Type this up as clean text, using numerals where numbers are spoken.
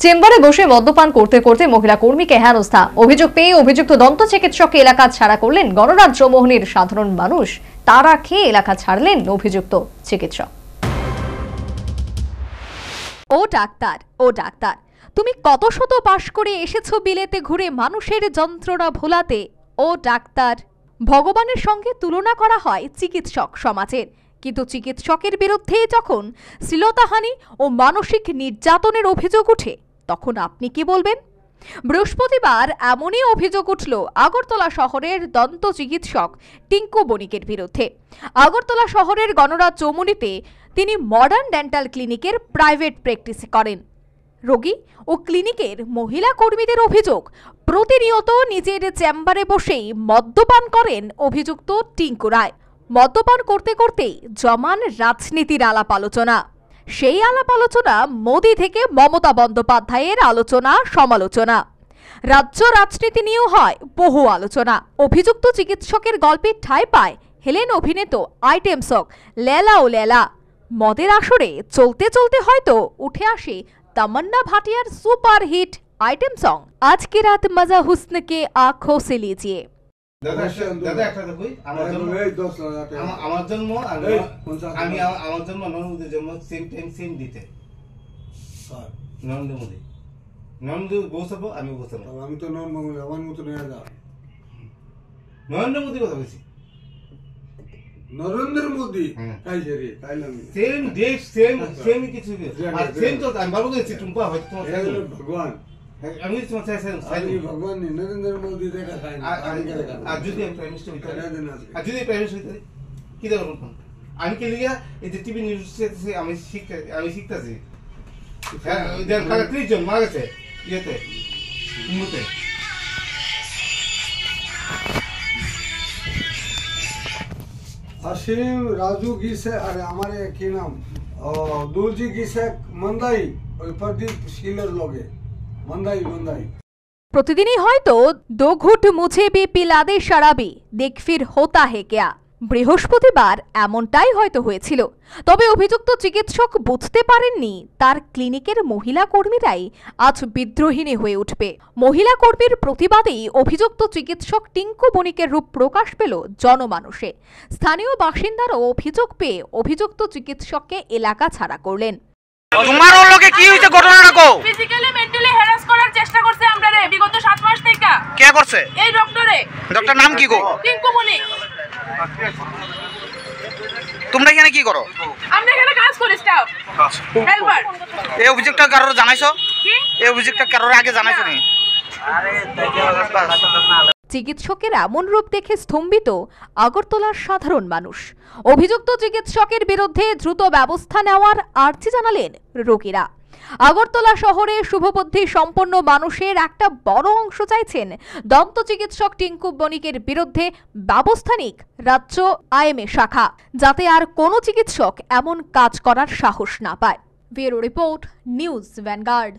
চেম্বারে বসে মদ্যপান করতে করতে মহিলা কর্মীকে হেনস্থা। অভিযোগ পেয়ে অভিযুক্ত দন্ত চিকিৎসককে এলাকা ছাড়া করলেন গণরাজ্য মোহনীর সাধারণ মানুষ। তারা খেয়ে এলাকা ছাড়লেন অভিযুক্ত চিকিৎসক। ও ডাক্তার, তুমি কত শত পাশ করে এসেছো বিলেতে ঘুরে মানুষের যন্ত্রণা ভোলাতে। ও ডাক্তার, ভগবানের সঙ্গে তুলনা করা হয় চিকিৎসক সমাজের, কিন্তু চিকিৎসকের বিরুদ্ধে যখন শ্লীলতাহানি ও মানসিক নির্যাতনের অভিযোগ ওঠে তখন আপনি কি বলবেন? বৃহস্পতিবার এমনই অভিযোগ উঠল আগরতলা শহরের দন্ত চিকিৎসক টিঙ্কু বণিকের বিরুদ্ধে। আগরতলা শহরের গণরাজ্য চৌমুহনীতে তিনি মডার্ন ডেন্টাল ক্লিনিকের প্রাইভেট প্র্যাকটিস করেন। রোগী ও ক্লিনিকের মহিলা কর্মীদের অভিযোগ, প্রতিনিয়ত নিজের চেম্বারে বসেই মদ্যপান করেন অভিযুক্ত টিঙ্কু রায়। মদ্যপান করতে করতেই জমান রাজনীতির আলাপ আলোচনা। সেই আলাপ আলোচনা মোদি থেকে মমতা বন্দ্যোপাধ্যায়ের আলোচনা সমালোচনা। রাজ্য রাজনীতি নিয়েও হয় বহু আলোচনা। অভিযুক্ত চিকিৎসকের গল্পে ঠাঁই পায় হেলেন অভিনীত আইটেম সং লেলা ও লেলা। মদের আসরে চলতে চলতে হয়তো উঠে আসে तमन्ना भाटियार सुपर हिट आइटम सॉन्ग आज की रात मजा हुस्न के आंखों से लीजिए। नरेंद्र मोदी सेम देश सेम কিছু আর সেম তো আমি বলবো যে টুম্পা হয়তো তোমার ভগবান আমি তোমার সাইন ভগবান নরেন্দ্র মোদি দেখা সাইন আর যদি প্রাইম মিনিস্টার হইতো আর যদি প্রাইম মিনিস্টার হইতো কি দেব আমি কে লিয়া এই যে টিভি নিউজ থেকে আমি শিখতাছি হ্যাঁ ওই দেন কারা 30 জন মারা গেছে ইয়েতে মুতে असीम राजू की से अरे हमारे की नाम दूर जी की से मंदाई और प्रदीप स्किलर लोगे मंदाई प्रतिदिन হয়তো दो घुट मुझे भी पिला दे शराबी देख फिर होता है क्या। বৃহস্পতিবার এমনটাই হয়তো হয়েছিল। তবে অভিযুক্ত চিকিৎসক বুঝতে পারেননি তার ক্লিনিকের মহিলা কর্মীরাই আজ বিদ্রোহিনী হয়ে উঠবে। মহিলা কর্মীর প্রতিবাদেই অভিযুক্ত চিকিৎসক টিঙ্কু বণিকের রূপ প্রকাশ পেল জনমানুষে। স্থানীয় বাসিন্দারা অভিযোগ পেয়ে অভিযুক্ত চিকিৎসককে এলাকা ছাড়া করলেন। তোমার লগে কি হইছে ঘটনাটা কও? ফিজিক্যালি মেন্টালি হ্যারাস করার চেষ্টা করছে আমরারে বিগত 7 মাস থেকে। কে করছে? এই ডক্টরে। ডক্টর নাম কি গো? টিঙ্কু বণিক। তোমরা এখানে কি করো? আমরা এখানে কাজ করি স্টাফ। হেল্পার। এই অভিযোগটা কারোর জানাইছো? কি? এই অভিযোগটা কারোর আগে জানাইছো নি? আরে চিকিৎসকের এমন রূপ দেখে স্তম্ভিত আগরতলার সাধারণ মানুষ। অভিযুক্ত চিকিৎসকের বিরুদ্ধে দ্রুত ব্যবস্থা নেওয়ার আর্জি জানালেন রোগীরা। আগরতলা শহরে শুভবুদ্ধি সম্পন্ন মানুষের একটা বড় অংশ চাইছেন দন্ত চিকিৎসক টিঙ্কু বণিকের বিরুদ্ধে ব্যবস্থা নিক রাজ্য আইএমএ শাখা, যাতে আর কোনো চিকিৎসক এমন কাজ করার সাহস না পায়। Bureau report, news vanguard.